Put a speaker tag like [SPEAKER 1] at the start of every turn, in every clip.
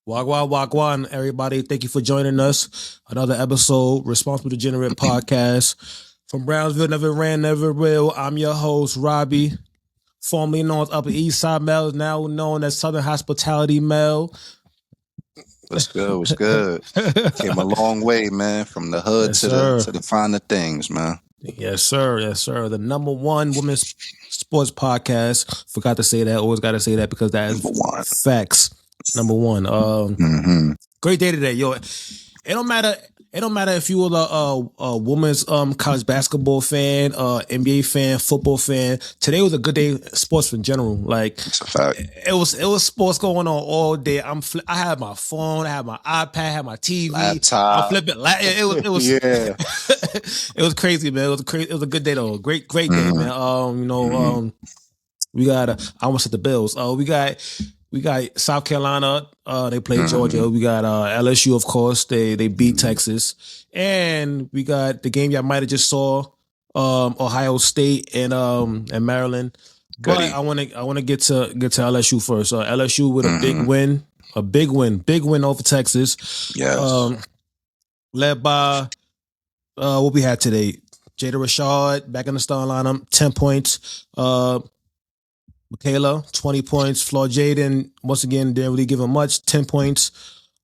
[SPEAKER 1] Wagwan, wagwan, everybody. Thank you for joining us. Another episode, Responsible Degenerate Podcast. From Brownsville, never ran, never will. I'm your host, Robbie, formerly known as Upper East Side Mel, now known as Southern Hospitality Mel.
[SPEAKER 2] What's good? What's good? Came a long way, man, from the hood
[SPEAKER 1] Yes,
[SPEAKER 2] to
[SPEAKER 1] sir.
[SPEAKER 2] the finer things, man.
[SPEAKER 1] Yes, sir. Yes, sir. The number one women's sports podcast. Forgot to say that. Always got to say that because that is
[SPEAKER 2] Number one.
[SPEAKER 1] facts. Number one. Great day today, yo. It don't matter. It don't matter if you were a women's college basketball fan, NBA fan, football fan. Today was a good day, sports in general. Like
[SPEAKER 2] It's a fact.
[SPEAKER 1] it was sports going on all day. I had my phone, I had my iPad, I had my TV,
[SPEAKER 2] Laptop.
[SPEAKER 1] I'm flipping. It was
[SPEAKER 2] Yeah.
[SPEAKER 1] it was crazy, man. It was a good day though. Great day, man. We got I almost hit the Bills. We got South Carolina. They played Georgia. We got LSU, of course. They beat Texas, and we got the game y'all might have just saw. Ohio State and Maryland.
[SPEAKER 2] Goodie.
[SPEAKER 1] But I want to get to LSU first. LSU with a big win over Texas.
[SPEAKER 2] Yes.
[SPEAKER 1] Led by what we had today. Jada Rashad back in the starting lineup, 10 points. Michaela, 20 points. Flaw Jaden, once again, didn't really give him much, 10 points.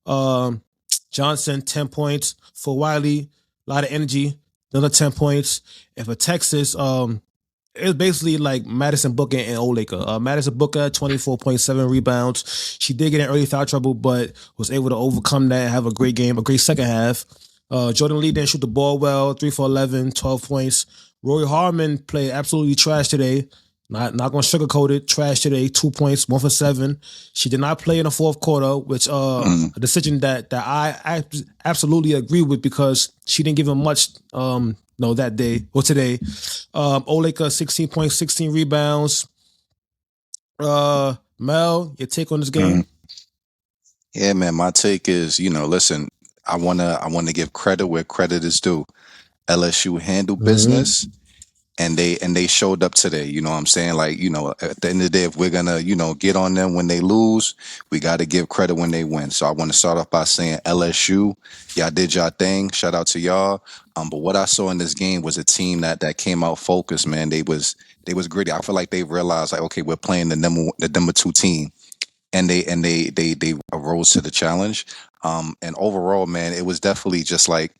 [SPEAKER 1] Johnson, 10 points. For Wiley, a lot of energy, another 10 points. And for Texas, it was basically like Madison Booker and Olaker. Madison Booker, 24.7 rebounds. She did get in early foul trouble, but was able to overcome that and have a great game, a great second half. Jordan Lee didn't shoot the ball well, 3 for 11, 12 points. Rory Harmon played absolutely trash today. Not going to sugarcoat it. Trash today. 2 points, 1 for 7. She did not play in the fourth quarter, which a decision that I absolutely agree with because she didn't give him much. That day or today. Oleka 16 points, 16 rebounds. Mel, your take on this game?
[SPEAKER 2] Yeah, man. My take is, listen, I wanna give credit where credit is due. LSU handled business. And they showed up today, you know what I'm saying? Like, at the end of the day, if we're gonna, get on them when they lose, we got to give credit when they win. So I want to start off by saying LSU, y'all did y'all thing. Shout out to y'all. But what I saw in this game was a team that came out focused, man. They was gritty. I feel like they realized, like, okay, we're playing the number 2 team, and they arose to the challenge. And overall, man, it was definitely just like,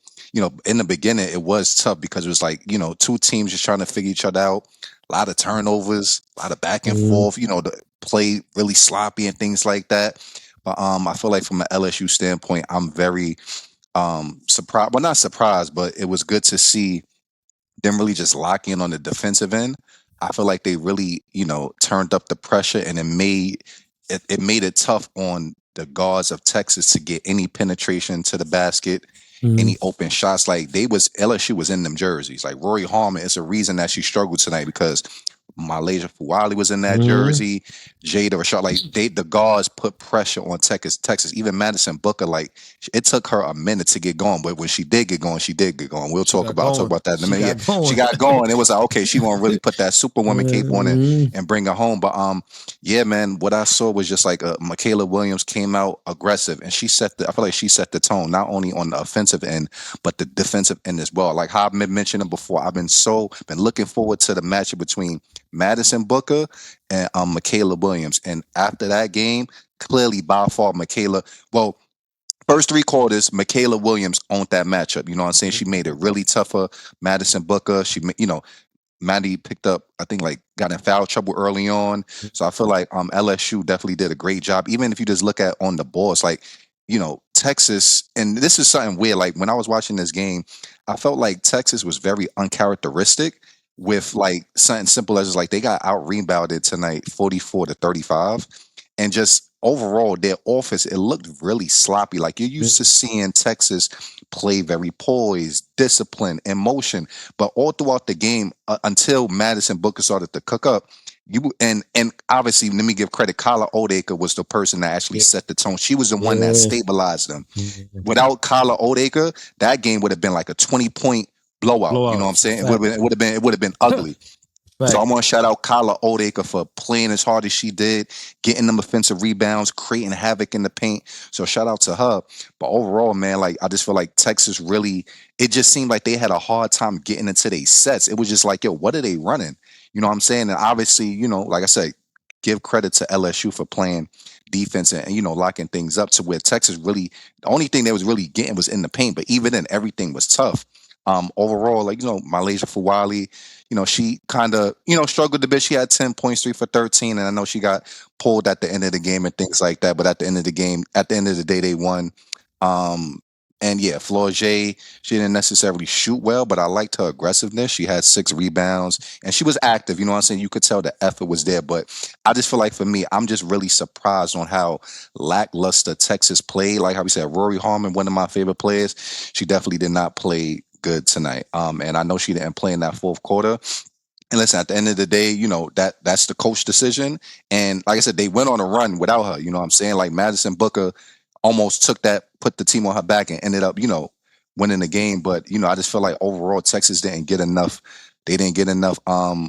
[SPEAKER 2] in the beginning, it was tough because it was like, 2 teams just trying to figure each other out. A lot of turnovers, a lot of back and forth, the play really sloppy and things like that. But I feel like from an LSU standpoint, I'm very surprised. Well, not surprised, but it was good to see them really just lock in on the defensive end. I feel like they really, turned up the pressure, and it made it tough on the guards of Texas to get any penetration to the basket. Any open shots. Like LSU was in them jerseys. Like Rory Harmon, it's a reason that she struggled tonight because Malaysia Fuwali was in that jersey. Jada Rashad, like the guards put pressure on Texas. Even Madison Booker, like it took her a minute to get going, but when she did get going, she did get going. We'll talk about that in a minute. She got going. It was like, okay, she won't really put that superwoman cape on it and bring her home. But yeah, man, what I saw was just like Michaela Williams came out aggressive, and I feel like she set the tone not only on the offensive end but the defensive end as well. Like how I've been mentioning before, I've been looking forward to the matchup between Madison Booker and Michaela Williams. And after that game, clearly by far first 3 quarters, Michaela Williams owned that matchup. You know what I'm saying? She made it really tough for Madison Booker. Maddie picked up, I think, like got in foul trouble early on. So I feel like LSU definitely did a great job. Even if you just look at on the ball, it's like, Texas, and this is something weird. Like when I was watching this game, I felt like Texas was very uncharacteristic with like something simple as just like they got out rebounded tonight 44-35, and just overall their offense, it looked really sloppy. Like you're used to seeing Texas play very poised, disciplined, in motion, but all throughout the game until Madison Booker started to cook up. And obviously, let me give credit. Kyla Odeaker was the person that actually set the tone. She was the one that stabilized them. Without Kyla Odeaker, that game would have been like a 20-point blowout. You know what I'm
[SPEAKER 1] Blowouts.
[SPEAKER 2] saying?
[SPEAKER 1] Fact.
[SPEAKER 2] It would have been ugly. So I
[SPEAKER 1] Fact.
[SPEAKER 2] want to shout out Kyla Oldacre for playing as hard as she did, getting them offensive rebounds, creating havoc in the paint. So shout out to her. But overall, man, like I just feel like Texas really, it just seemed like they had a hard time getting into their sets. It was just like, yo, what are they running? You know what I'm saying? And obviously, like I said, give credit to LSU for playing defense and locking things up to where Texas really, the only thing they was really getting was in the paint. But even then, everything was tough. Overall, like Malaysia Fawali, she kind of, struggled a bit. She had 10 points, 3 for 13, and I know she got pulled at the end of the game and things like that. But at the end of the game, at the end of the day, they won. And yeah, Florja, she didn't necessarily shoot well, but I liked her aggressiveness. She had 6 rebounds and she was active. You know what I'm saying? You could tell the effort was there. But I just feel like for me, I'm just really surprised on how lackluster Texas played. Like how we said, Rory Harmon, one of my favorite players, she definitely did not play good tonight. And I know she didn't play in that fourth quarter. And listen, at the end of the day, that's the coach decision. And like I said, they went on a run without her. You know what I'm saying? Like Madison Booker almost put the team on her back and ended up, winning the game. But, I just feel like overall Texas didn't get enough. They didn't get enough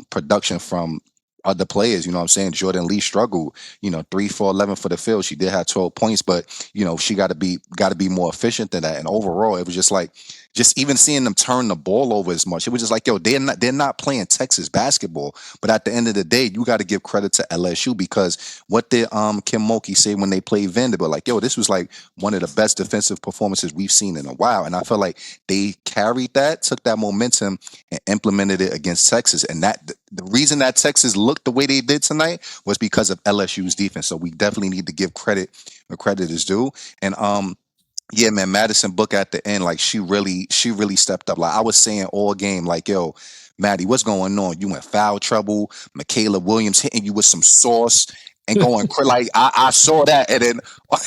[SPEAKER 2] production from other players. You know what I'm saying? Jordan Lee struggled, 3 for 11 for the field. She did have 12 points, but she got to be more efficient than that. And overall, it was just like, just even seeing them turn the ball over as much, it was just like, yo, they're not playing Texas basketball. But at the end of the day, you got to give credit to LSU because what did Kim Mulkey say when they played Vanderbilt? Like, yo, this was like one of the best defensive performances we've seen in a while. And I feel like they carried that, took that momentum, and implemented it against Texas. And that the reason that Texas looked the way they did tonight was because of LSU's defense. So we definitely need to give credit where credit is due. And yeah, man, Madison Book at the end, like she really stepped up. Like I was saying all game, like, yo, Maddie, what's going on? You in foul trouble. Michaela Williams hitting you with some sauce and going like I saw that, and then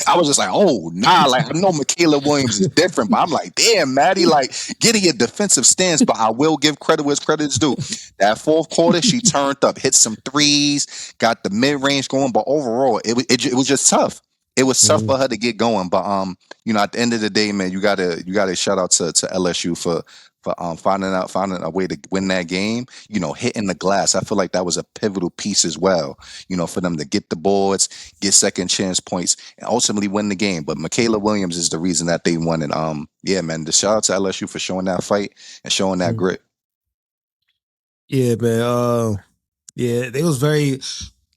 [SPEAKER 2] I was just like, oh nah, like I know Michaela Williams is different, but I'm like, damn, Maddie, like getting a defensive stance. But I will give credit where credit is due. That fourth quarter, she turned up, hit some threes, got the mid range going, but overall, it was just tough. It was tough for her to get going, but at the end of the day, man, you gotta shout out to LSU for finding a way to win that game. Hitting the glass. I feel like that was a pivotal piece as well. For them to get the boards, get second chance points, and ultimately win the game. But Michaela Williams is the reason that they won. And yeah, man, the shout out to LSU for showing that fight and showing that grit.
[SPEAKER 1] Yeah, man. Yeah, they was very,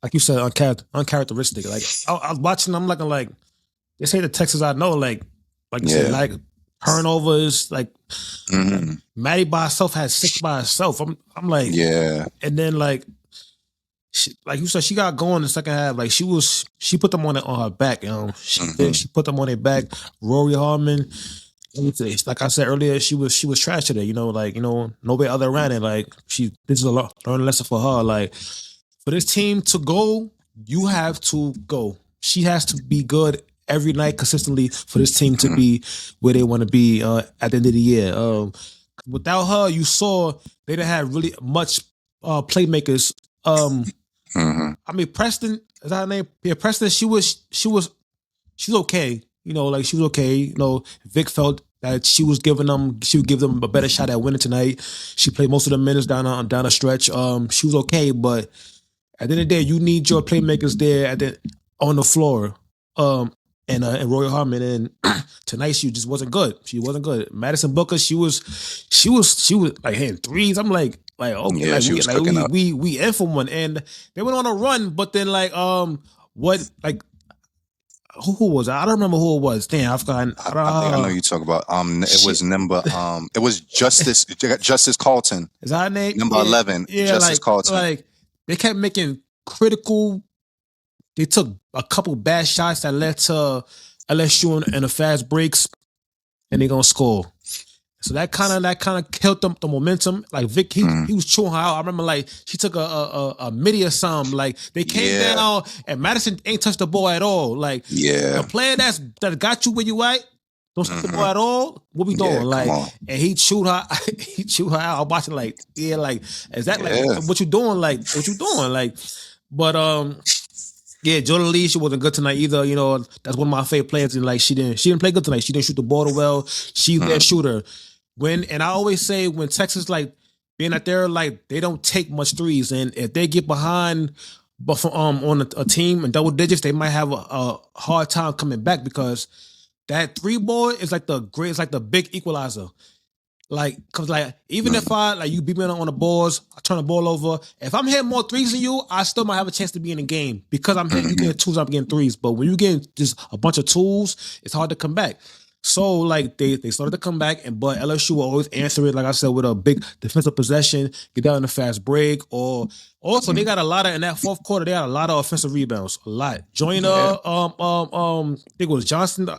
[SPEAKER 1] like you said, uncharacteristic. Like I was watching, I'm looking like they say the Texas I know, like you said, like turnovers, like Maddie by herself had 6 by herself. I'm like,
[SPEAKER 2] yeah,
[SPEAKER 1] and then like you said, she got going in the second half. Like she put them on her back. She put them on their back. Rory Harmon, like I said earlier, she was trash today. Nobody other around it. Like this is a learning lesson for her. Like for this team to go, you have to go. She has to be good every night consistently for this team to be where they want to be at the end of the year. Without her, you saw they didn't have really much playmakers. I mean, Preston, is that her name? Yeah, Preston, she was okay. Like she was okay. Vic felt that she would give them a better shot at winning tonight. She played most of the minutes down a stretch. She was okay, but at the end of the day, you need your playmakers there on the floor. And Roy Harmon, and tonight she just wasn't good. She wasn't good. Madison Booker, she was like hitting threes. I'm like okay,
[SPEAKER 2] yeah, she was cooking up.
[SPEAKER 1] We in for one, and they went on a run. But then what like who was it? I don't remember who it was. Damn, I forgot.
[SPEAKER 2] I think I know you talk about. It was number. It was Justice Carlton.
[SPEAKER 1] Is that her name?
[SPEAKER 2] Number 11.
[SPEAKER 1] Yeah,
[SPEAKER 2] Justice Carlton.
[SPEAKER 1] Like they kept making critical. They took a couple bad shots that led to LSU in the fast breaks, and they're gonna score. So that kind of killed them the momentum. Like Vic, he was chewing her out. I remember like she took a midi or something. Like they came down and Madison ain't touched the ball at all. Like the player that got you where you at, don't touch the ball at all. What we doing? Like, and he chewed her. He chewed her out. I'm watching like is that like what you doing? Like what you doing? Like, but yeah, Jordan Lee, she wasn't good tonight either. That's one of my favorite players. And like she didn't play good tonight. She didn't shoot the ball well. She's their shooter. and I always say when Texas like being out there, like they don't take much threes, and if they get behind, but on a team in double digits, they might have a hard time coming back because that three ball is like the great, it's like the big equalizer. Like, cause like even if I like you beat me on the balls, I turn the ball over. If I'm hitting more threes than you, I still might have a chance to be in the game because I'm hitting you getting twos, I'm getting threes. But when you get just a bunch of tools, it's hard to come back. So like they started to come back, and but LSU will always answer it, like I said, with a big defensive possession, get down in a fast break, or also they got a lot of in that fourth quarter, they got a lot of offensive rebounds, a lot. Joyner, I think it was Johnson.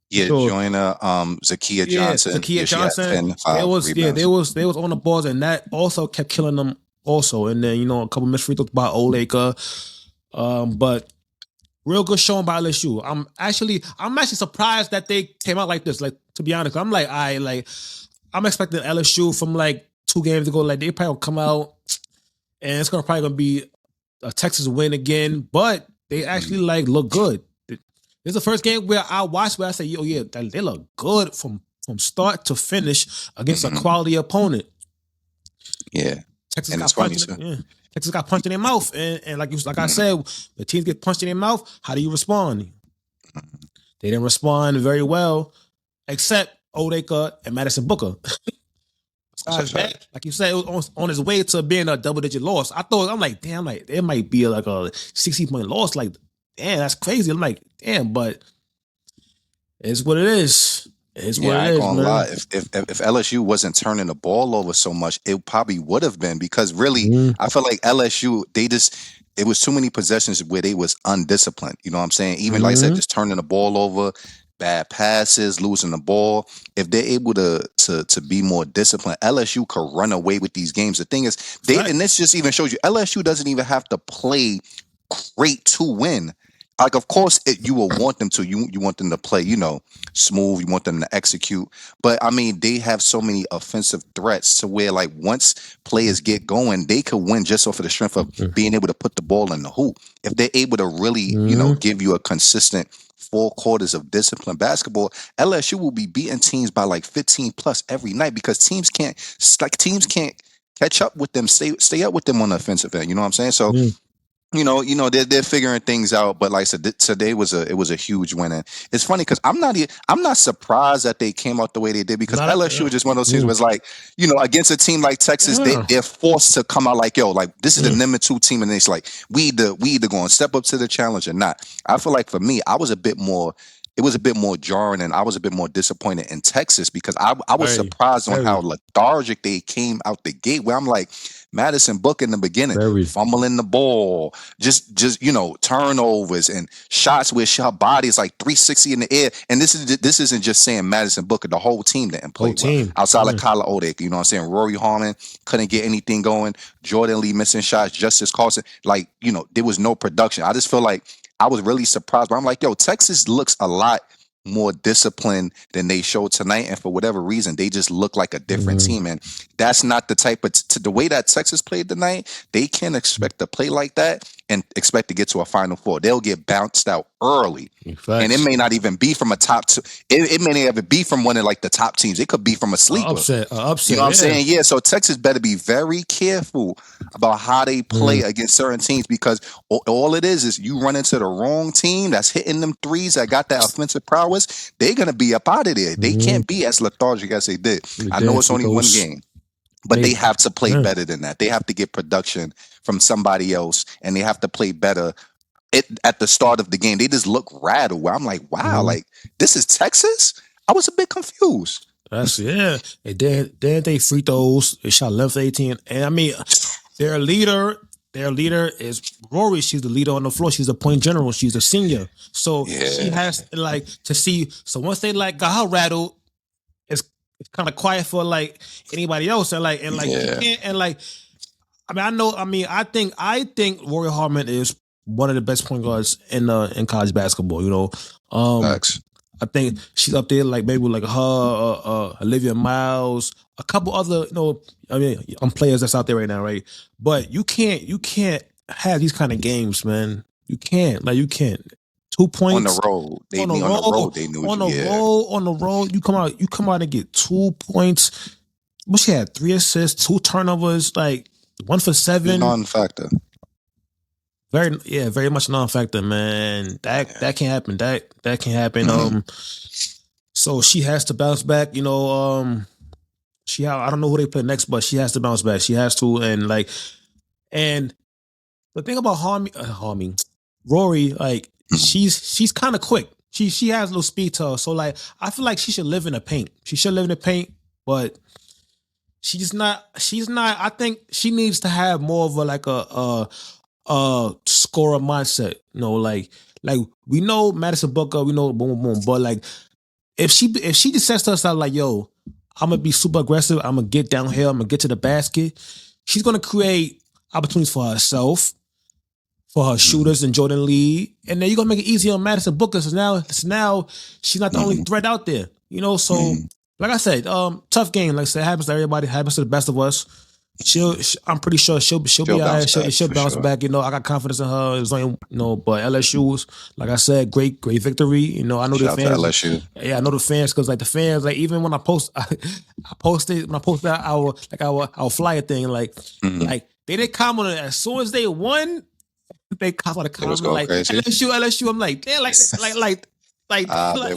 [SPEAKER 2] Yeah,
[SPEAKER 1] So,
[SPEAKER 2] Joyner, Zakia Johnson.
[SPEAKER 1] Zakia
[SPEAKER 2] She had
[SPEAKER 1] Johnson.
[SPEAKER 2] 10, 5 rebounds.
[SPEAKER 1] They was on the balls, and that also kept killing them. Also, and then a couple missed free throws by Oleka. But real good showing by LSU. I'm actually surprised that they came out like this. Like, to be honest, I'm like I'm expecting LSU from like 2 games ago. Like they probably will come out, and it's probably gonna be a Texas win again. But they actually like look good. This is the first game where I watched where I say, "Yo, yeah, they look good from start to finish against a quality opponent."
[SPEAKER 2] Yeah,
[SPEAKER 1] Texas
[SPEAKER 2] and
[SPEAKER 1] got
[SPEAKER 2] it's funny
[SPEAKER 1] punched.
[SPEAKER 2] too.
[SPEAKER 1] Yeah, Texas got punched in their mouth, and like I said, the teams get punched in their mouth. How do you respond? They didn't respond very well, except Odeka and Madison Booker. Besides that, like you said, it was on his way to being a double-digit loss. I'm like, damn, like it might be like a 60-point loss. Like, damn, that's crazy. I'm like, damn, but it's what it is. It's what
[SPEAKER 2] I
[SPEAKER 1] it
[SPEAKER 2] ain't
[SPEAKER 1] is,
[SPEAKER 2] gonna
[SPEAKER 1] man.
[SPEAKER 2] lie. If LSU wasn't turning the ball over so much, it probably would have been because really, I feel like LSU it was too many possessions where they was undisciplined. You know what I'm saying? Even like I said, just turning the ball over, bad passes, losing the ball. If they're able to be more disciplined, LSU could run away with these games. The thing is, and this just even shows you LSU doesn't even have to play great to win. Like, of course, you will want them to. You want them to play, smooth. You want them to execute. But I mean, they have so many offensive threats to where, like, once players get going, they could win just off of the strength of being able to put the ball in the hoop. If they're able to really, give you a consistent 4 quarters of disciplined basketball, LSU will be beating teams by like 15 plus every night because teams can't catch up with them, stay up with them on the offensive end. You know what I'm saying? So. They're figuring things out, but like I said, today was a huge win. And it's funny because I'm not surprised that they came out the way they did because LSU is just one of those teams where it's like, against a team like Texas, they're forced to come out like, yo, like this is the number 2 team, and it's like we either going to step up to the challenge or not. I feel like for me, it was a bit more jarring, and I was a bit more disappointed in Texas because I was surprised on how lethargic they came out the gate. Where I'm like, Madison Book in the beginning, fumbling the ball, just turnovers and shots where her body is like 360 in the air. And this isn't just saying Madison Booker. The whole team didn't play well. Outside of Kyla Odek, you know what I'm saying? Rory Harmon couldn't get anything going. Jordan Lee missing shots. Justice Carlson, there was no production. I just feel like I was really surprised. But I'm like, yo, Texas looks a lot more disciplined than they showed tonight, and for whatever reason they just look like a different team, and that's not the type of the way that Texas played tonight. They can't expect to play like that and expect to get to a Final Four. They'll get bounced out early. And it may not even be from a top two. It may not even be from one of like the top teams. It could be from a sleeper.
[SPEAKER 1] Upset,
[SPEAKER 2] you know what I'm saying? Yeah. So Texas better be very careful about how they play against certain teams because all it is you run into the wrong team that's hitting them threes that got that offensive prowess. They're gonna be up out of there. They can't be as lethargic as they did. I know it's only one game, but they have to play better than that. They have to get production from somebody else, and they have to play better at the start of the game. They just look rattled. Where I'm like, wow, like this is Texas. I was a bit confused.
[SPEAKER 1] That's And then they free throws. They shot 11 for 18, and I mean, their leader is Rory. She's the leader on the floor. She's a point general. She's a senior, so she has like to see. So once they like got her rattled, it's kind of quiet for like anybody else, and you can't, and like I think Rory Harmon is one of the best point guards in college basketball. I think she's up there like maybe with like her, Olivia Miles, a couple other players that's out there right now, right? But you can't have these kind of games, man. You can't. 2
[SPEAKER 2] On the
[SPEAKER 1] points
[SPEAKER 2] road,
[SPEAKER 1] on the
[SPEAKER 2] on the
[SPEAKER 1] road,
[SPEAKER 2] road they knew
[SPEAKER 1] on
[SPEAKER 2] you.
[SPEAKER 1] the
[SPEAKER 2] Yeah,
[SPEAKER 1] road, on the road. You come out and get 2 points. But she had 3 assists, 2 turnovers, like 1 for
[SPEAKER 2] it's
[SPEAKER 1] 7.
[SPEAKER 2] non-factor.
[SPEAKER 1] Very much non-factor, man. That can't happen. That can't happen. So she has to bounce back. I don't know who they play next, but she has to bounce back. She has to, and the thing about Rory, like she's kind of quick. She has a little speed to her. So like I feel like she should live in the paint. She should live in the paint, but she's not. I think she needs to have more of a scorer mindset. Like we know Madison Booker, we know boom boom, but like if she just says to herself like, yo, I'm gonna be super aggressive, I'm gonna get downhill, I'm gonna get to the basket, she's gonna create opportunities for herself, for her shooters and Jordan Lee, and then you're gonna make it easier on Madison Booker. So now she's not the only threat out there. So like I said, tough game. Like I said, happens to everybody, happens to the best of us. I'm pretty sure she'll be all right. She'll bounce back. I got confidence in her. It's only, but LSU's, like I said, great victory. I know the
[SPEAKER 2] Shout out to
[SPEAKER 1] fans.
[SPEAKER 2] LSU.
[SPEAKER 1] Yeah, I know the fans because like the fans, like even when I posted our flyer thing, like they didn't comment on it as soon as they won. They comment like
[SPEAKER 2] crazy.
[SPEAKER 1] LSU. I'm like, damn,
[SPEAKER 2] man,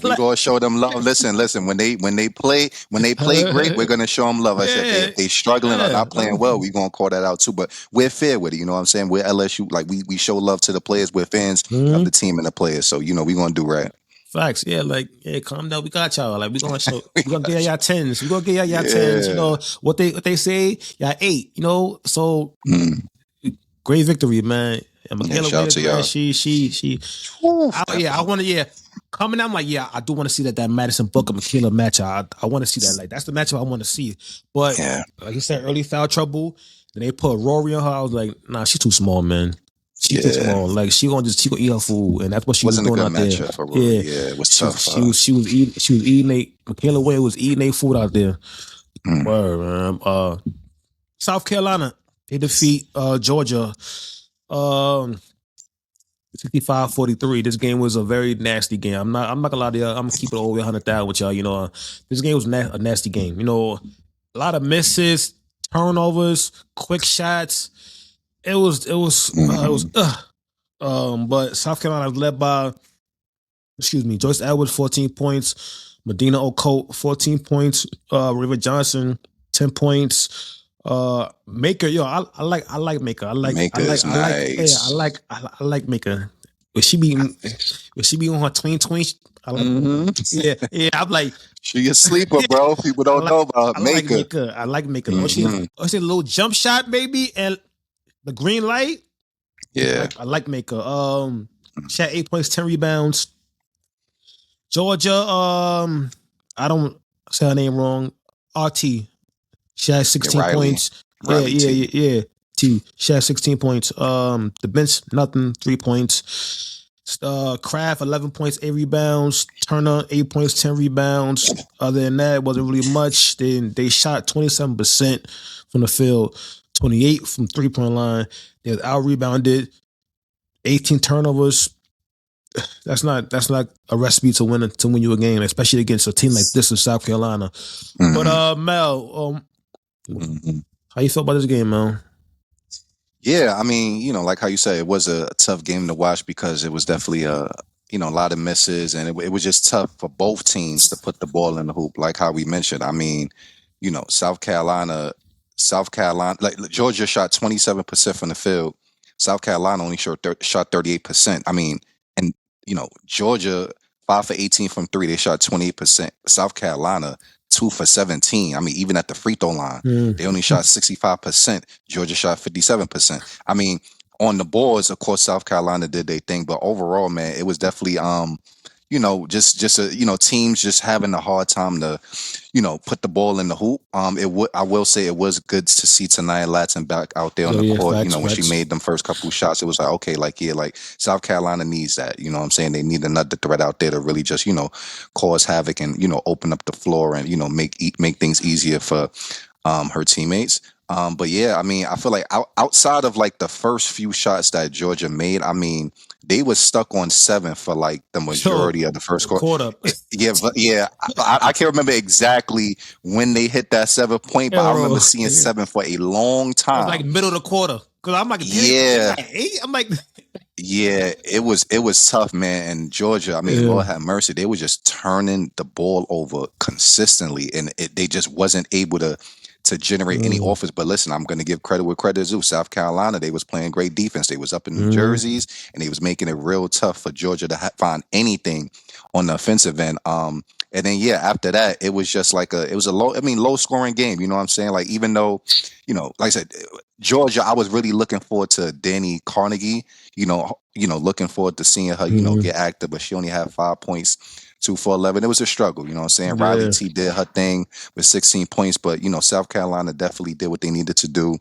[SPEAKER 2] we gonna show them love. Listen. When they play great, we're gonna show them love. I said if they struggling or not playing well, we gonna call that out too. But we're fair with it. You know what I'm saying? We're LSU. Like we show love to the players. We're fans of the team and the players. So we gonna do right.
[SPEAKER 1] Facts, yeah, calm down. We got y'all. Like we gonna get y'all 10s. We gonna get y'all 10s. What they say, y'all 8. So great victory, man.
[SPEAKER 2] Shout out to y'all.
[SPEAKER 1] I want to, coming out, I'm like, I do want to see that Madison Booker Michaela match. I want to see that. Like, that's the matchup I want to see. But like you said, early foul trouble. Then they put Rory on her. I was like, nah, she's too small, man. She's too small. Like she gonna eat her food, and that's what she was doing out there.
[SPEAKER 2] For Rory. Yeah, it was tough.
[SPEAKER 1] She was eating. Michaela Way was eating their food out there. Word, man. South Carolina, they defeat Georgia. 65-43. This game was a very nasty game. I'm not gonna lie to y'all. I'm gonna keep it over 100,000 with y'all. This game was a nasty game. A lot of misses, turnovers, quick shots. But South Carolina was led by, Joyce Edwards, 14 points, Medina Ocote, 14 points, River Johnson, 10 points. Maker, I like Maker. I like Maker. When she be on her tween. I like yeah. I'm like,
[SPEAKER 2] she a sleeper, bro. People don't know about
[SPEAKER 1] Maker. I like Maker. She a little jump shot, baby, and the green light.
[SPEAKER 2] Yeah,
[SPEAKER 1] I like Maker. She had 8 points, 10 rebounds. Georgia, I don't say her name wrong. RT. She had 16 points. Yeah. She had 16 points. The bench, nothing, 3 points. Kraft, 11 points, 8 rebounds. Turner, 8 points, 10 rebounds. Other than that, it wasn't really much. Then they shot 27% from the field, 28 from 3-point line. They was out rebounded, 18 turnovers. That's not a recipe to win you a game, especially against a team like this in South Carolina. But Mel, how you feel about this game, man?
[SPEAKER 2] Yeah, I mean, like how you say, it was a tough game to watch because it was definitely a lot of misses, and it was just tough for both teams to put the ball in the hoop. Like how we mentioned, I mean, South Carolina, like Georgia shot 27% from the field. South Carolina only shot 38%. I mean, and Georgia 5 for 18 from 3, they shot 28%. South Carolina 2 for 17. I mean, even at the free throw line, they only shot 65%. Georgia shot 57%. I mean, on the boards, of course, South Carolina did their thing, but overall, man, it was definitely teams just having a hard time to, put the ball in the hoop. I will say it was good to see Tania Latson back out there on the court. When she made them first couple shots, it was like, okay, like South Carolina needs that. You know what I'm saying? They need another threat out there to really just, cause havoc and, open up the floor and, make things easier for her teammates. But yeah, I mean, I feel like outside of like the first few shots that Georgia made, I mean, they was stuck on 7 for like the majority of the first quarter.
[SPEAKER 1] Quarter.
[SPEAKER 2] Yeah, I can't remember exactly when they hit that 7 point, but I remember seeing 7 for a long
[SPEAKER 1] It was like
[SPEAKER 2] time.
[SPEAKER 1] middle of the quarter. Cause I'm like,
[SPEAKER 2] Yeah.
[SPEAKER 1] like 8. I'm like,
[SPEAKER 2] Yeah, it was tough, man. And Georgia, I mean, Lord have mercy, they were just turning the ball over consistently, and they just wasn't able to generate any offense. But listen, I'm going to give credit where credit is due. South Carolina, they was playing great defense. They was up in New Jersey's, and they was making it real tough for Georgia to find anything on the offensive end. And then yeah, after that, it was just like it was a low scoring game. You know what I'm saying? Like even though, like I said, Georgia, I was really looking forward to Danny Carnegie. Looking forward to seeing her, get active, but she only had 5 points, 2 for 11. It was a struggle, you know what I'm saying?
[SPEAKER 1] Yeah.
[SPEAKER 2] Riley T did her thing with 16 points, but South Carolina definitely did what they needed to do.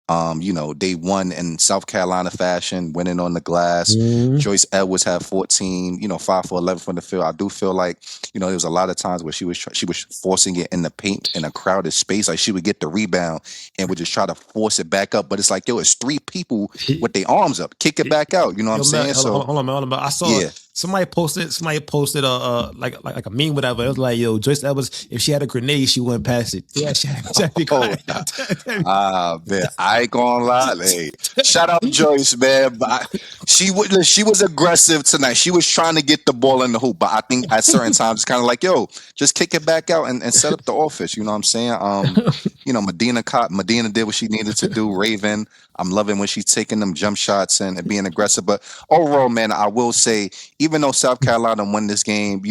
[SPEAKER 2] They won in South Carolina fashion, winning on the glass. Joyce Edwards had 14, 5 for 11 from the field. I do feel like, there was a lot of times where she was forcing it in the paint in a crowded space. Like she would get the rebound and would just try to force it back up. But it's like, it's 3 people with their arms up. Kick it back out. You know what I'm saying?
[SPEAKER 1] Hold on. I saw somebody posted like a meme, whatever. It was like, yo, Joyce Edwards, if she had a grenade, she wouldn't pass it. Yeah, she had
[SPEAKER 2] man, I ain't gonna lie. Hey, shout out Joyce, man. But she was aggressive tonight. She was trying to get the ball in the hoop, but I think at certain times it's kind of like, yo, just kick it back out and set up the offense. You know what I'm saying? Medina did what she needed to do. Raven, I'm loving when she's taking them jump shots and being aggressive. But overall, man, I will say, even though South Carolina won this game,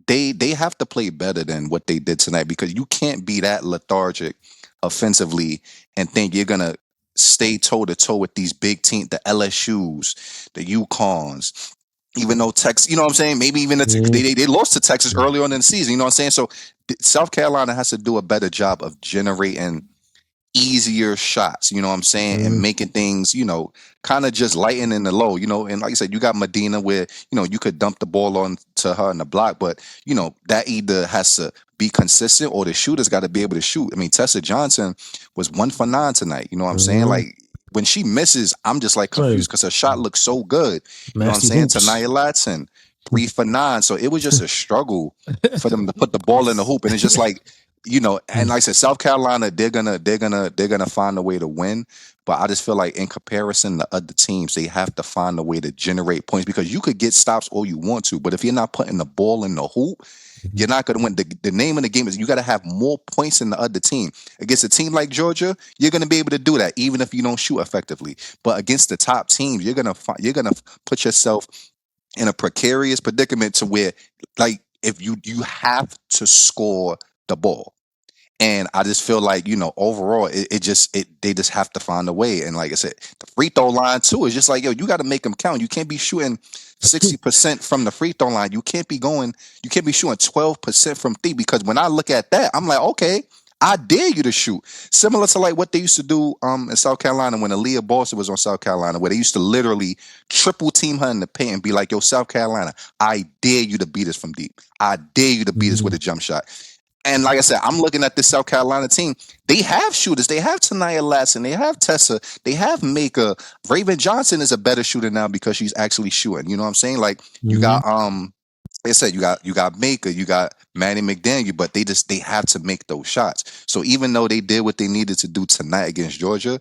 [SPEAKER 2] they have to play better than what they did tonight, because you can't be that lethargic offensively and think you're gonna stay toe to toe with these big teams, the LSU's, the UConns. Even though Texas, you know what I'm saying? Maybe even they lost to Texas early on in the season. You know what I'm saying? So South Carolina has to do a better job of generating easier shots, you know what I'm saying, and making things, kind of just lighten in the low, and like I said, you got Medina where, you could dump the ball on to her in the block, but, that either has to be consistent or the shooter's got to be able to shoot. I mean, Tessa Johnson was 1 for 9 tonight, you know what I'm saying? Like, when she misses, I'm just like confused because her shot looks so good. You know what I'm saying? Tanaya Latson, 3 for 9. So it was just a struggle for them to put the ball in the hoop. And it's just like, and like I said, South Carolina, they're gonna find a way to win. But I just feel like in comparison to other teams, they have to find a way to generate points, because you could get stops all you want to, but if you're not putting the ball in the hoop, you're not going to win. The name of the game is you got to have more points than the other team. Against a team like Georgia, you're going to be able to do that even if you don't shoot effectively. But against the top teams, you're going to put yourself in a precarious predicament to where, like, if you have to score the ball. And I just feel like, overall, they just have to find a way. And like I said, the free throw line too is just like, yo, you got to make them count. You can't be shooting 60% from the free throw line. You can't be shooting 12% from 3, because when I look at that, I'm like, okay, I dare you to shoot. Similar to like what they used to do in South Carolina when Aaliyah Boston was on South Carolina, where they used to literally triple team her in the paint and be like, yo, South Carolina, I dare you to beat us from deep. I dare you to beat us with a jump shot. And like I said, I'm looking at this South Carolina team. They have shooters. They have Tanaya Latson. They have Tessa. They have Maker. Raven Johnson is a better shooter now because she's actually shooting. You know what I'm saying? Like you got like I said, you got Maker, you got Manny McDaniel, but they have to make those shots. So even though they did what they needed to do tonight against Georgia,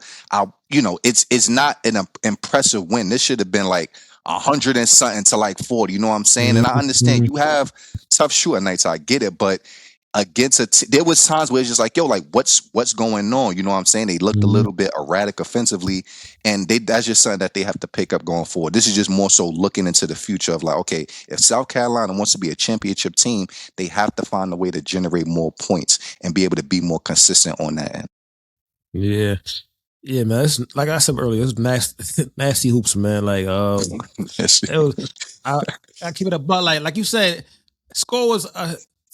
[SPEAKER 2] it's not an impressive win. This should have been like 100 and something to like 40. You know what I'm saying? And I understand you have tough shooting nights. I get it, but against there was times where it's just like, yo, like what's going on? You know what I'm saying? They looked a little bit erratic offensively, and that's just something that they have to pick up going forward. This is just more so looking into the future of like, okay, if South Carolina wants to be a championship team, they have to find a way to generate more points and be able to be more consistent on that end.
[SPEAKER 1] Yeah. Yeah, man. It's, like I said earlier, it's nasty hoops, man. Like, it was. I keep it up, but like you said, score was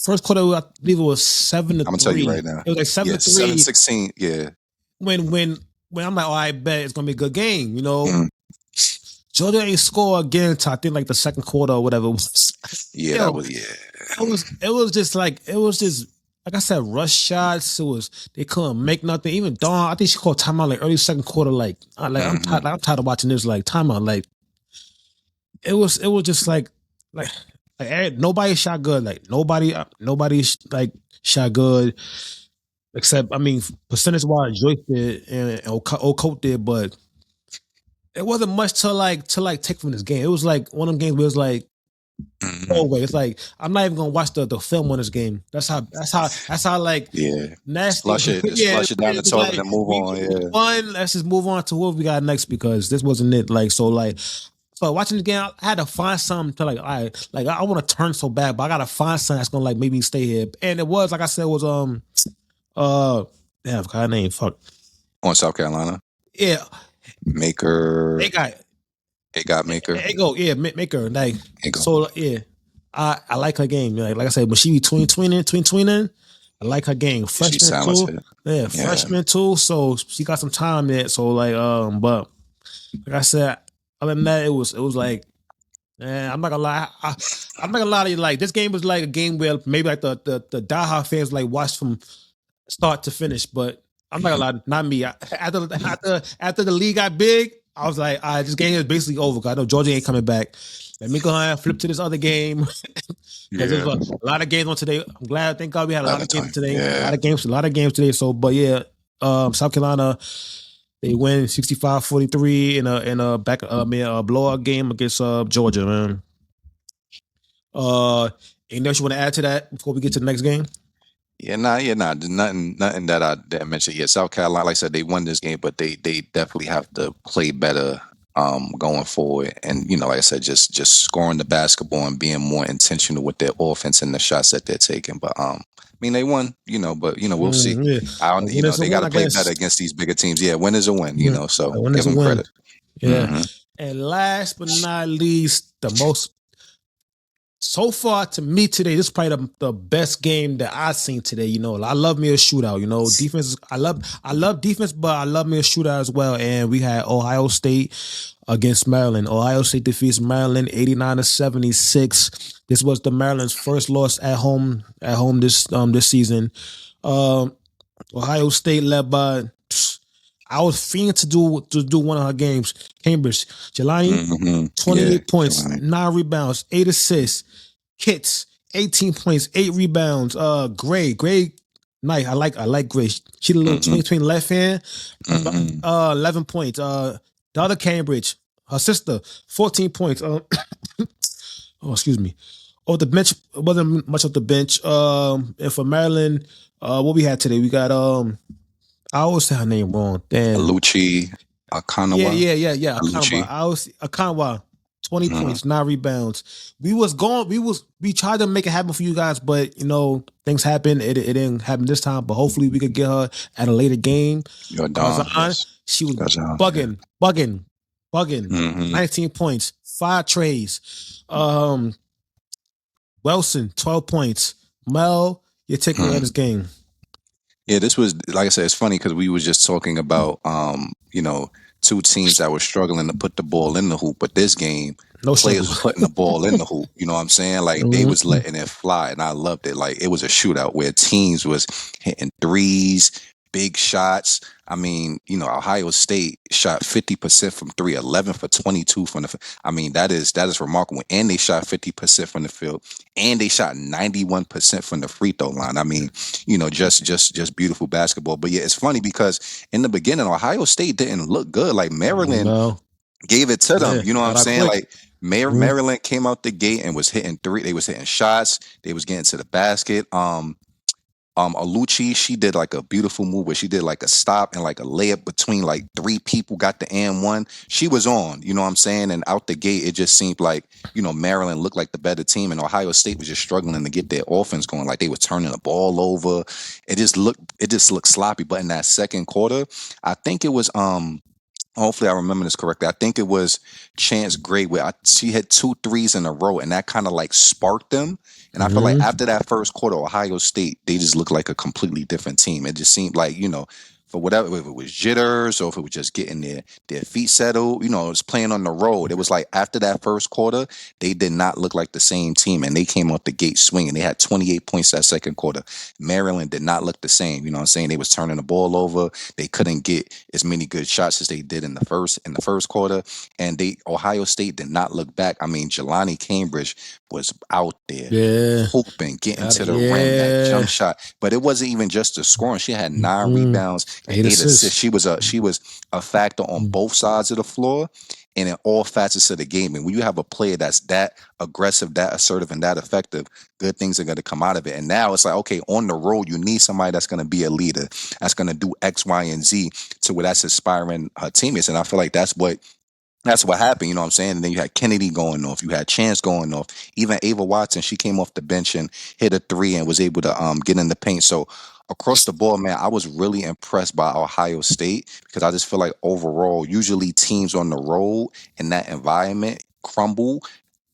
[SPEAKER 1] first quarter. I believe it was 7-3.
[SPEAKER 2] I'm gonna tell you right now.
[SPEAKER 1] It was like 7-3.
[SPEAKER 2] 7-16. Yeah.
[SPEAKER 1] When I'm like, oh, I bet it's gonna be a good game. Georgia ain't score again till I think like the second quarter or whatever it was.
[SPEAKER 2] Yeah,
[SPEAKER 1] It was just like I said, rush shots. They couldn't make nothing. Even Dawn, I think she called timeout like early second quarter. I'm tired of watching this. Like timeout. Like it was just like nobody shot good. Like nobody like shot good except I mean percentage wise Joyce did and Okote did, but it wasn't much to take from this game. It was like one of them games where it was like
[SPEAKER 2] Mhm.
[SPEAKER 1] always. It's like I'm not even gonna watch the film on this game. That's how like
[SPEAKER 2] Yeah.
[SPEAKER 1] nasty.
[SPEAKER 2] Just
[SPEAKER 1] Yeah,
[SPEAKER 2] flush it down the
[SPEAKER 1] it's
[SPEAKER 2] toilet
[SPEAKER 1] like
[SPEAKER 2] and move on.
[SPEAKER 1] we
[SPEAKER 2] Yeah.
[SPEAKER 1] won. Let's just move on to what we got next because this wasn't it. Like so watching the game, I had to find something to I want to turn so bad, but I gotta find something that's gonna like make me stay here. And it was like I said, it was uh damn, I forgot her name. Fuck
[SPEAKER 2] On South Carolina.
[SPEAKER 1] yeah,
[SPEAKER 2] Maker.
[SPEAKER 1] they got
[SPEAKER 2] It got Maker.
[SPEAKER 1] it go yeah make her like
[SPEAKER 2] It go.
[SPEAKER 1] so yeah. I like her game. Like I said, when she be tweening, I like her game.
[SPEAKER 2] She's
[SPEAKER 1] Freshman too.
[SPEAKER 2] talented.
[SPEAKER 1] Yeah,
[SPEAKER 2] Yeah.
[SPEAKER 1] freshman too. So she got some time there. So like but like I said, other than that, it was like I'm not gonna lie. I'm not gonna lie to you. Like this game was like a game where maybe like the diehard fans like watched from start to finish. But I'm not gonna lie, not me. After the league got big, I was like, all right, this game is basically over. Cause I know Georgia ain't coming back. Let me go ahead and flip to this other game. Because
[SPEAKER 2] Yeah.
[SPEAKER 1] there's a lot of games on today. I'm glad, thank God we had a lot of games
[SPEAKER 2] time.
[SPEAKER 1] today.
[SPEAKER 2] Yeah.
[SPEAKER 1] A lot of games today. So, but yeah, South Carolina, they win 65-43 in a blowout game against Georgia, man. Anything else you want to add to that before we get to the next game?
[SPEAKER 2] Yeah, nah. There's nothing that I didn't mention. Yeah, South Carolina, like I said, they won this game, but they definitely have to play better going forward. And like I said, just scoring the basketball and being more intentional with their offense and the shots that they're taking. But I mean they won, but we'll see.
[SPEAKER 1] Yeah.
[SPEAKER 2] I don't,
[SPEAKER 1] A win is a
[SPEAKER 2] they
[SPEAKER 1] win,
[SPEAKER 2] got to
[SPEAKER 1] I
[SPEAKER 2] play
[SPEAKER 1] guess.
[SPEAKER 2] better against these bigger teams. Yeah, win is a win.
[SPEAKER 1] Yeah.
[SPEAKER 2] So
[SPEAKER 1] A win
[SPEAKER 2] give
[SPEAKER 1] is a
[SPEAKER 2] them
[SPEAKER 1] win.
[SPEAKER 2] credit.
[SPEAKER 1] Yeah.
[SPEAKER 2] Mhm.
[SPEAKER 1] And last but not least, the most so far to me today, this is probably the best game that I've seen today. I love me a shootout. Defense. I love defense, but I love me a shootout as well. And we had Ohio State against Maryland. Ohio State defeats Maryland 89-76. This was the Maryland's first loss at home this season. Ohio State led by. I was fiending to do one of her games. Cambridge, Jelani, 28 points,
[SPEAKER 2] Jelani.
[SPEAKER 1] 9 rebounds, 8 assists. Kits, 18 points, 8 rebounds. Gray, nice. I like Gray. She did a little between left hand. 11 points. The other Cambridge, her sister, 14 points. Oh, excuse me. Oh, the bench wasn't much of the bench. And for Maryland, what we had today, we got I always say her name wrong. Damn.
[SPEAKER 2] Lucci Akanawa.
[SPEAKER 1] Yeah.
[SPEAKER 2] Lucci.
[SPEAKER 1] Akanawa. 20 points, 9 rebounds. We tried to make it happen for you guys, but things happened. It didn't happen this time, but hopefully we could get her at a later game.
[SPEAKER 2] Your Don, yes.
[SPEAKER 1] She was
[SPEAKER 2] Gazan,
[SPEAKER 1] bugging.
[SPEAKER 2] Mhm.
[SPEAKER 1] 19 points, 5 trays. Wilson, 12 points. Mel, you're taking away this game.
[SPEAKER 2] Yeah, this was, like I said, it's funny because we was just talking about two teams that were struggling to put the ball in the hoop, but this game players was putting the ball in the hoop. You know what I'm saying? Like they was letting it fly, and I loved it. Like it was a shootout where teams was hitting threes, big shots. I mean, Ohio State shot 50% from 3, 11 for 22 from the. I mean, that is remarkable. And they shot 50% from the field, and they shot 91% from the free throw line. I mean, just beautiful basketball. But yeah, it's funny because in the beginning, Ohio State didn't look good. Like Maryland gave it to them.
[SPEAKER 1] Yeah,
[SPEAKER 2] you know what I'm saying?
[SPEAKER 1] quick.
[SPEAKER 2] Like Maryland came out the gate and was hitting 3. They was hitting shots. They was getting to the basket. Alucci, she did like a beautiful move where she did like a stop and like a layup between like 3 people, got the and one. She was on, you know what I'm saying? And out the gate, it just seemed like, Maryland looked like the better team, and Ohio State was just struggling to get their offense going. Like they were turning the ball over. It just looked sloppy. But in that second quarter, I think it was hopefully I remember this correctly. I think it was Chance Gray where she had 2 threes in a row, and that kind of like sparked them. And I feel like after that first quarter, Ohio State, they just looked like a completely different team. It just seemed like, for whatever, if it was jitters or if it was just getting their feet settled, you know, it was playing on the road. It was like after that first quarter, they did not look like the same team, and they came off the gate swinging. They had 28 points that second quarter. Maryland did not look the same. You know what I'm saying? They was turning the ball over. They couldn't get as many good shots as they did in the first quarter, and Ohio State did not look back. I mean, Jelani Cambridge was out there
[SPEAKER 1] Yeah.
[SPEAKER 2] hooping, getting to the rim, that jump shot. But it wasn't even just the scoring. She had 9 rebounds and 8 assists. She was a factor on both sides of the floor and in all facets of the game. And when you have a player that's that aggressive, that assertive, and that effective, good things are going to come out of it. And now it's like, okay, on the road, you need somebody that's going to be a leader, that's going to do X, Y, and Z to where that's inspiring her teammates. And I feel like that's what happened, you know what I'm saying? And then you had Kennedy going off, you had Chance going off, even Ava Watson, she came off the bench and hit a 3 and was able to get in the paint. So across the board, man, I was really impressed by Ohio State because I just feel like overall, usually teams on the road in that environment crumble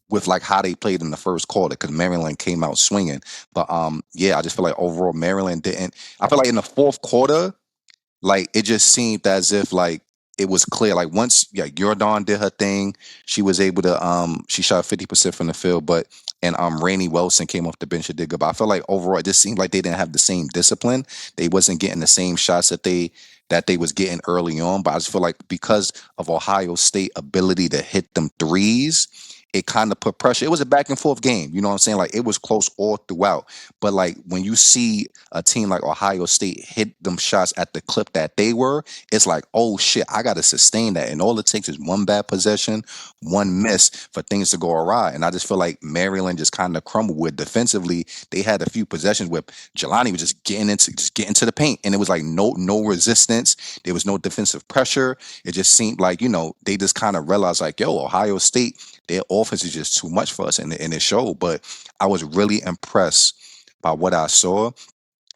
[SPEAKER 2] with like how they played in the first quarter because Maryland came out swinging. But yeah, I just feel like overall Maryland didn't. I feel like in the fourth quarter, like it just seemed as if like it was clear. Like once Jordan did her thing, she was able to she shot 50% from the field, but and Rainey Wilson came off the bench and did good. But I felt like overall it just seemed like they didn't have the same discipline. They wasn't getting the same shots that they was getting early on. But I just feel like because of Ohio State ability to hit them threes, it kind of put pressure. It was a back and forth game. You know what I'm saying? Like it was close all throughout. But like when you see a team like Ohio State hit them shots at the clip that they were, it's like, oh shit, I got to sustain that. And all it takes is one bad possession, one miss for things to go awry. And I just feel like Maryland just kind of crumbled with defensively. They had a few possessions where Jelani was just getting into the paint. And it was like no resistance. There was no defensive pressure. It just seemed like, you know, they just kind of realized like, yo, Ohio State, their offense is just too much for us, and it showed. But I was really impressed by what I saw,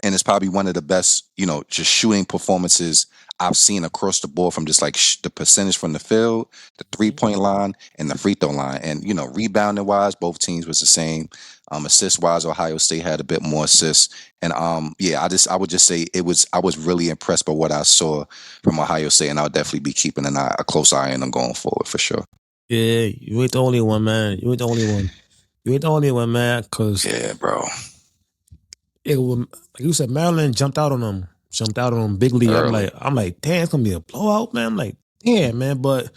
[SPEAKER 2] and it's probably one of the best, you know, just shooting performances I've seen across the board from just like the percentage from the field, the 3-point line, and the free throw line. And you know, rebounding wise, both teams was the same. Assist wise, Ohio State had a bit more assists, and yeah, I would just say I was really impressed by what I saw from Ohio State, and I'll definitely be keeping a close eye on them going forward for sure.
[SPEAKER 1] Yeah, you ain't the only one, man. You ain't the only one. You ain't the only one, man. Cause
[SPEAKER 2] yeah, bro.
[SPEAKER 1] It was, like you said, Maryland jumped out on them bigly.
[SPEAKER 2] Early.
[SPEAKER 1] I'm like, damn, it's gonna be a blowout, man. I'm like, damn, man. But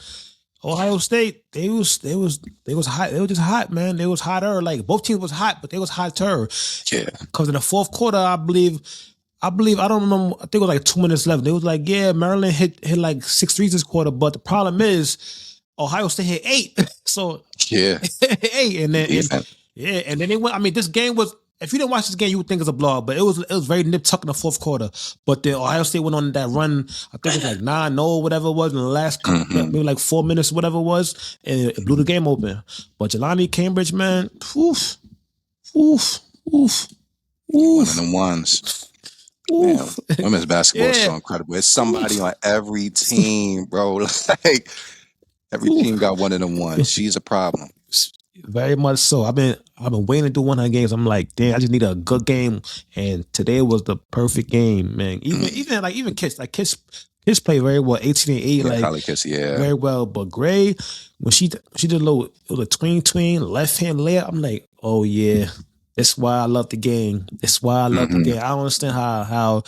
[SPEAKER 1] Ohio State, they was hot. They were just hot, man. They was hotter. Like both teams was hot, but they was hotter.
[SPEAKER 2] Yeah.
[SPEAKER 1] Because in the fourth quarter, I believe I don't remember. I think it was like 2 minutes left. They was like, yeah, Maryland hit like 6 threes this quarter, but the problem is Ohio State hit 8. So
[SPEAKER 2] yeah,
[SPEAKER 1] 8, and then and then they went. I mean, this game was. If you didn't watch this game, you would think it's a blowout, but it was very nip tuck in the fourth quarter. But the Ohio State went on that run. I think it was like 9-0, whatever it was, in the last maybe like 4 minutes, whatever it was, and it blew the game open. But Jelani Cambridge, man, oof.
[SPEAKER 2] One of them ones. Man, women's basketball is so incredible. It's somebody on every team, bro. Like every team got one of them ones. She's a problem.
[SPEAKER 1] Very much so. I've been waiting to do one of her games. I'm like, damn, I just need a good game, and today was the perfect game, man. Even Kiss played very well, 18 and 8,
[SPEAKER 2] yeah,
[SPEAKER 1] like
[SPEAKER 2] Kiss, yeah,
[SPEAKER 1] very well. But Gray, when she did a little, it was a tween left hand layup. I'm like, oh yeah, that's why I love the game. That's why I love the game. I don't understand how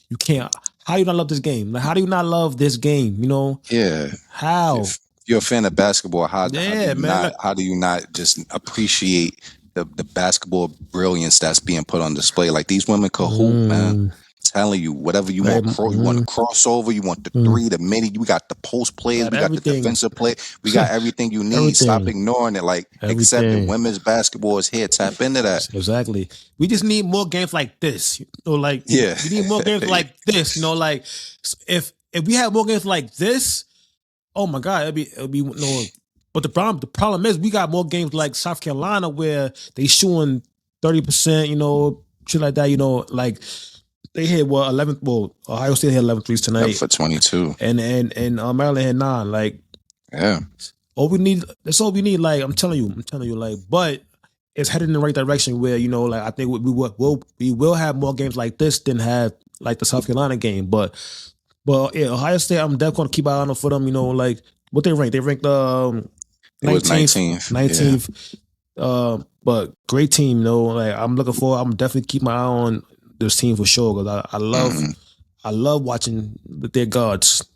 [SPEAKER 1] you can't. How you not love this game? Like, how do you not love this game? You know?
[SPEAKER 2] Yeah.
[SPEAKER 1] How?
[SPEAKER 2] If you're a fan of basketball, how do you not just appreciate the basketball brilliance that's being put on display? Like these women could hoop, man. Telling you, whatever you want, you want a crossover, you want the 3, the midi, we got the post players, we got the defensive play, we got everything you need. Stop ignoring it. Like, accept it. Women's basketball is here. Tap into that.
[SPEAKER 1] Exactly. We just need more games like this. You know, like, we need more games like this. You know, like if we had more games like this, oh my God, it'd be no. But the problem is we got more games like South Carolina where they shooting 30%, you know, shit like that, you know, like they hit Ohio State hit 11 threes tonight.
[SPEAKER 2] For 22.
[SPEAKER 1] And Maryland had 9. Like,
[SPEAKER 2] yeah.
[SPEAKER 1] That's all we need. Like, I'm telling you, like, but it's headed in the right direction where, you know, like I think we will have more games like this than have like the South Carolina game. But But yeah, Ohio State, I'm definitely gonna keep an eye on for them. You know, like what they rank. They ranked
[SPEAKER 2] It was
[SPEAKER 1] 19th,
[SPEAKER 2] 19th.
[SPEAKER 1] 19th. But great team. You know, like I'm looking for. I'm definitely keep my eye on this team for sure because I love watching their guards.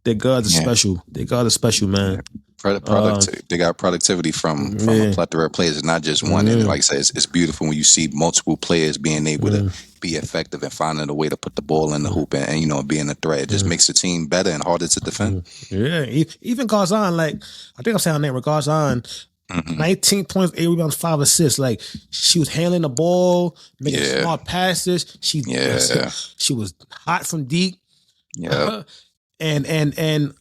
[SPEAKER 1] Their guards are special. Their guards are special, man.
[SPEAKER 2] They got productivity from a plethora of players, not just one. And like I said, it's beautiful when you see multiple players being able to be effective and finding a way to put the ball in the hoop and you know, being a threat. It just makes the team better and harder to defend.
[SPEAKER 1] Yeah, even Garzon, like I think I'm saying her name, Garzon. 19 points, 8 rebounds, 5 assists. Like she was handling the ball, making smart passes. She was hot from deep.
[SPEAKER 2] Yeah.
[SPEAKER 1] And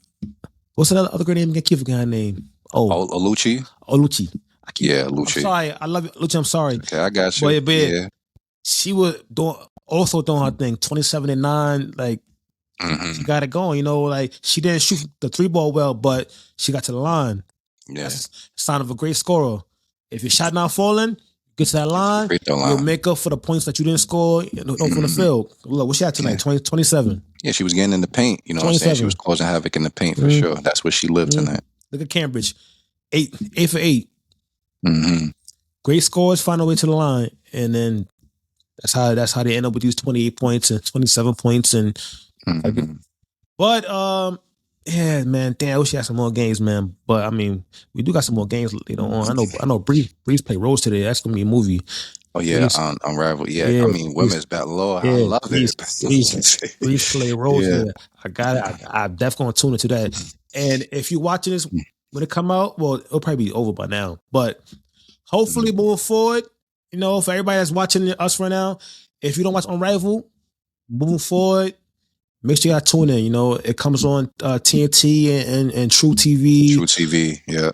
[SPEAKER 1] what's that other girl name? I can't forget her name.
[SPEAKER 2] Oluchi.
[SPEAKER 1] Oluchi.
[SPEAKER 2] Oluchi.
[SPEAKER 1] I'm sorry. I love you, Oluchi. I'm sorry.
[SPEAKER 2] Okay, I got you.
[SPEAKER 1] But she was doing her thing. 27 and 9. Like she got it going. You know, like she didn't shoot the 3-ball well, but she got to the line.
[SPEAKER 2] Yeah.
[SPEAKER 1] That's a sign of a great scorer. If your shot not falling, get to that line, you'll make up for the points that you didn't score from the field. Look, what she had tonight? 27.
[SPEAKER 2] Yeah, she was getting in the paint. You know what I'm saying? She was causing havoc in the paint for sure. That's where she lived tonight.
[SPEAKER 1] Look at Cambridge. 8 for 8. Great scores, find their way to the line. And then that's how they end up with these 28 points and 27 points. And but yeah, man, damn, I wish you had some more games, man. But I mean, we do got some more games later on. I know Breeze play Rose today. That's gonna be a movie.
[SPEAKER 2] Oh yeah, Unravel. Yeah, I mean, women's battle. Lord, I love it.
[SPEAKER 1] Breeze play Rose. Yeah. I got it. I'm definitely gonna tune into that. And if you're watching this when it come out, well, it'll probably be over by now. But hopefully, moving forward, you know, for everybody that's watching us right now, if you don't watch Unravel, moving forward, make sure you tune in. You know, it comes on TNT and True TV.
[SPEAKER 2] True TV, yeah.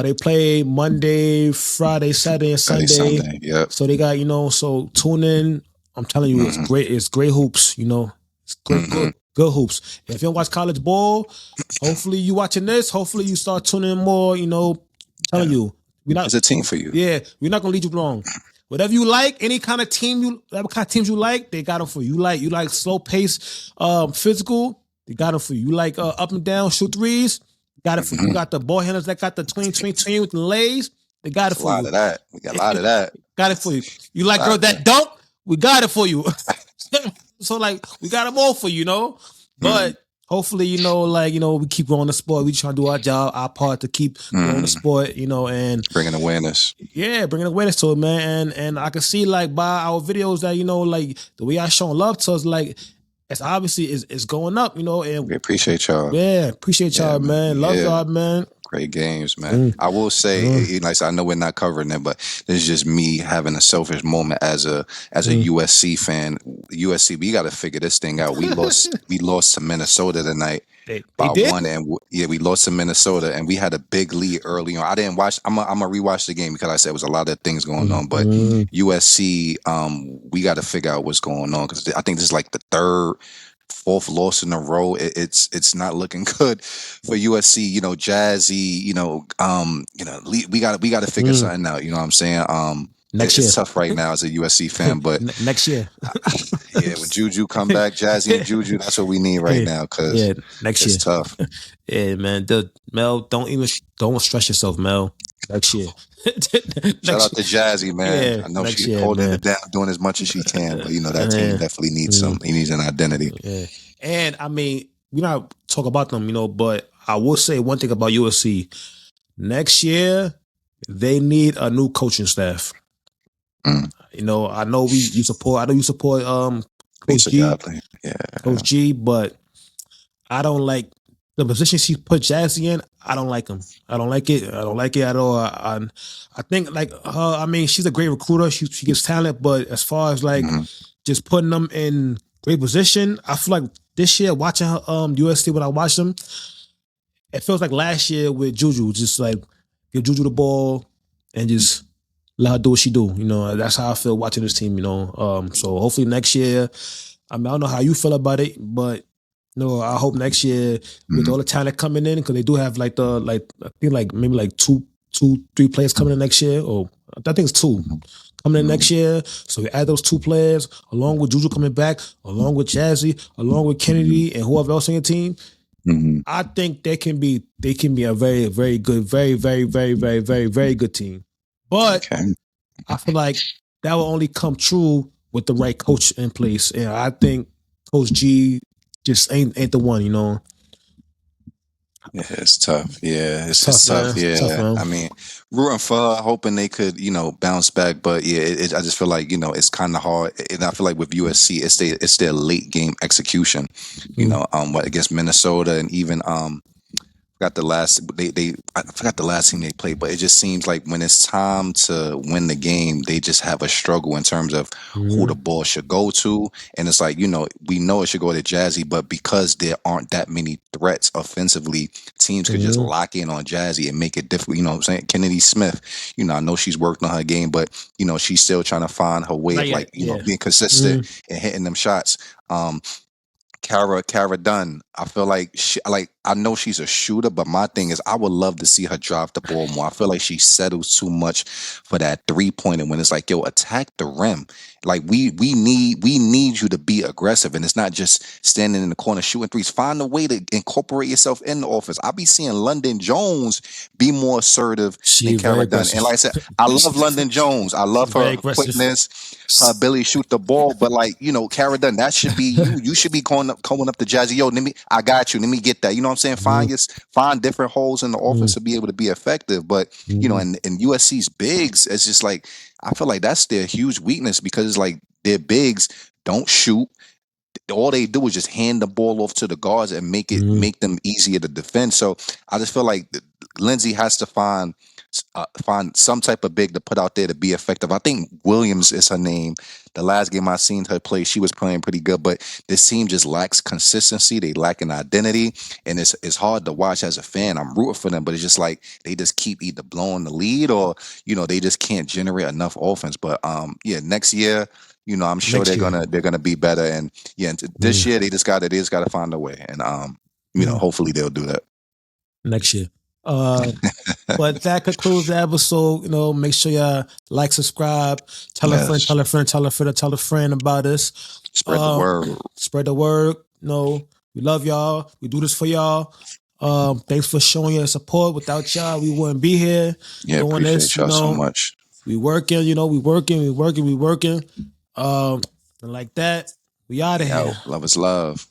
[SPEAKER 1] They play Monday, Friday, Saturday, and Sunday.
[SPEAKER 2] Yeah.
[SPEAKER 1] So they got, you know, so tune in. I'm telling you, it's great. It's great hoops. You know, it's great, good hoops. If you don't watch college ball, hopefully you watching this. Hopefully you start tuning in more. You know, I'm telling you,
[SPEAKER 2] it's a team for you.
[SPEAKER 1] Yeah, we're not gonna lead you wrong. Whatever you like, any kind of team whatever kind of teams you like, they got them for you. You like slow pace, physical, they got them for you. You like up and down, shoot threes, got it for you. You got the ball handlers that got the tween with the lays, they got it for you.
[SPEAKER 2] A lot of that. We got a lot of that.
[SPEAKER 1] Got it for you. You like girls that dunk, we got it for you. So like we got them all for you, you know. But hopefully, you know, like, you know, we keep growing the sport. We trying to do our job, our part to keep growing the sport, you know, and
[SPEAKER 2] bringing awareness.
[SPEAKER 1] Yeah, bringing awareness to it, man. And I can see like by our videos that, you know, like the way I showing love to us, like it's obviously is going up, you know. And
[SPEAKER 2] we appreciate y'all.
[SPEAKER 1] Yeah, appreciate y'all, man. Love y'all, man.
[SPEAKER 2] Great games, man. I will say, like I know we're not covering it, but this is just me having a selfish moment as a USC fan. USC, we got to figure this thing out. We lost to Minnesota tonight by one, and we lost to Minnesota, and we had a big lead early on. I didn't watch. I'm gonna rewatch the game because I said it was a lot of things going on. But USC, we got to figure out what's going on because I think this is like the fourth loss in a row. It's not looking good for USC. You know, Jazzy. You know, we got to figure something out. You know what I'm saying?
[SPEAKER 1] Next year.
[SPEAKER 2] It's tough right now as a USC fan, but
[SPEAKER 1] next year.
[SPEAKER 2] Yeah, when Juju come back, Jazzy and Juju, that's what we need right now. Cause
[SPEAKER 1] next year.
[SPEAKER 2] It's tough.
[SPEAKER 1] Yeah, man. Mel, don't stress yourself, Mel. Next year.
[SPEAKER 2] Shout out to Jazzy, man. Yeah, I know she's holding it down, doing as much as she can, but you know that team definitely needs he needs an identity.
[SPEAKER 1] Yeah, and I mean, we not talk about them, you know, but I will say one thing about USC. Next year, they need a new coaching staff. You know, I know you support Coach G. Coach G, but I don't like the position she put Jazzy in. I don't like him. I don't like it. I don't like it at all. I think like her. I mean, she's a great recruiter. She gives talent, but as far as like just putting them in great position, I feel like this year watching her USC when I watched them, it feels like last year with Juju. Just like give Juju the ball and just let her do what she do. You know, that's how I feel watching this team. You know, so hopefully next year. I mean, I don't know how you feel about it, but. No, I hope next year with all the talent coming in, because they do have I think maybe 2, 3 players coming in next year. Or I think it's 2. coming in next year. So we add those 2 players along with Juju coming back, along with Jazzy, along with Kennedy and whoever else on your team. I think they can be a very, very good, very, very, very, very, very, very good team. But I feel like that will only come true with the right coach in place. And I think Coach G just ain't the one, you know.
[SPEAKER 2] Yeah, it's tough. Yeah, it's tough.
[SPEAKER 1] Man.
[SPEAKER 2] Yeah,
[SPEAKER 1] Tough,
[SPEAKER 2] I mean, rooting for, hoping they could, bounce back. But yeah, I just feel like it's kind of hard, and I feel like with USC, it's their late game execution. What against Minnesota and even forgot the last I forgot the last team they played, but it just seems like when it's time to win the game, they just have a struggle in terms of who the ball should go to. And it's like, we know it should go to Jazzy, but because there aren't that many threats offensively, teams could just lock in on Jazzy and make it difficult. You know what I'm saying? Kennedy Smith, I know she's worked on her game, but she's still trying to find her way of being consistent and hitting them shots. Kara Dunn. I feel like I know she's a shooter, but my thing is I would love to see her drive the ball more. I feel like she settles too much for that 3-pointer when it's like, yo, attack the rim. Like we need you to be aggressive, and it's not just standing in the corner shooting threes. Find a way to incorporate yourself in the offense. I be seeing London Jones be more assertive than Kara Dunn. And like I said, I love London Jones. I love her quickness, her ability to shoot the ball. But Kara Dunn, that should be you. You should be coming up to Jazzy. Yo, I got you. Let me get that. You know what I'm saying? Find different holes in the offense to be able to be effective. But and USC's bigs, it's just like I feel like that's their huge weakness because it's like their bigs don't shoot. All they do is just hand the ball off to the guards and make them easier to defend. So I just feel like Lindsay has to find some type of big to put out there to be effective. I think Williams is her name. The last game I seen her play, she was playing pretty good, but this team just lacks consistency. They lack an identity, and it's hard to watch as a fan. I'm rooting for them, but it's just like they just keep either blowing the lead or they just can't generate enough offense. But next year, I'm sure they're gonna be better. And this year they just gotta find a way, and hopefully they'll do that
[SPEAKER 1] next year. But that concludes the episode. Make sure y'all like, subscribe, tell a friend, tell a friend, tell a friend, tell a friend about us.
[SPEAKER 2] Spread the word.
[SPEAKER 1] Spread the word. We love y'all. We do this for y'all. Thanks for showing your support. Without y'all, we wouldn't be here.
[SPEAKER 2] Yeah, doing appreciate this, y'all so much.
[SPEAKER 1] We working, we working. And like that, we out of here.
[SPEAKER 2] Love is love.